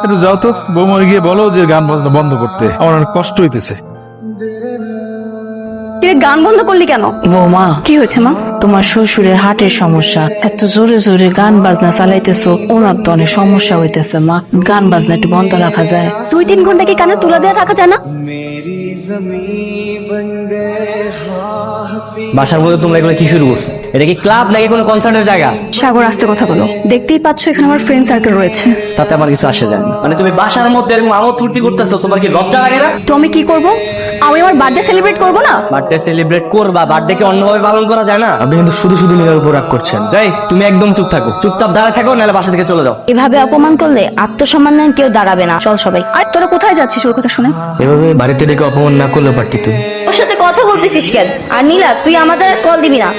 একটু যাও তো, বৌমার গিয়ে বলো যে গান বাজনা বন্ধ করতে, আমার অনেক কষ্ট হইতেছে। কিরে, গান বন্ধ করলি কেন? বৌমা, কি হয়েছে মা? তোমার শ্বশুরের হার্টের সমস্যা, এত জোরে জোরে গান বাজনা চালাইতেছো, ওনার তো অনেক সমস্যা হইতেছে মা। গান বাজনা একটু বন্ধ রাখা যায়? 2-3 ঘন্টা কি কানে তুলা দিয়ে রাখা যায় না? বাসার মধ্যে তোমরা এগুলো কি শুরু করছো? এটা কি ক্লাব নাকি কোনো কনসার্টের জায়গা? সাগর, আস্তে কথা বলো। দেখতেই পাচ্ছ এখানে আমার ফ্রেন্ড সার্কেল রয়েছে। তাতে আমার কিছু আসে যায় না। মানে তুমি বাসার মধ্যে এরকম আমোদ ফুর্তি করতেছো, তোমার কি লজ্জা লাগে না? তো আমি কি করব? আমি আমার বার্থডে সেলিব্রেট করব না? বার্থডে সেলিব্রেট করবা, বার্থডে কি অন্যভাবে পালন করা যায় না? আপনি কিন্তু শুধু শুধু নিজের উপর রাগ করছেন। এই তুমি একদম চুপ থাকো, চুপচাপ দাঁড়ায় থাকো, নাহলে বাসা থেকে চলে যাও। এভাবে অপমান করলে আত্মসম্মান নিয়ে কেউ দাঁড়াবে না। চল সবাই। আর তোরা কোথায় যাচ্ছিস ওর কথা শুনে? এভাবে বাড়িতে ডেকে অপমান না করলে পারতি তুই। ওর সাথে কথা বলতেছিস কেন? আর নীলা, তুই আমাদের কল দিবি না।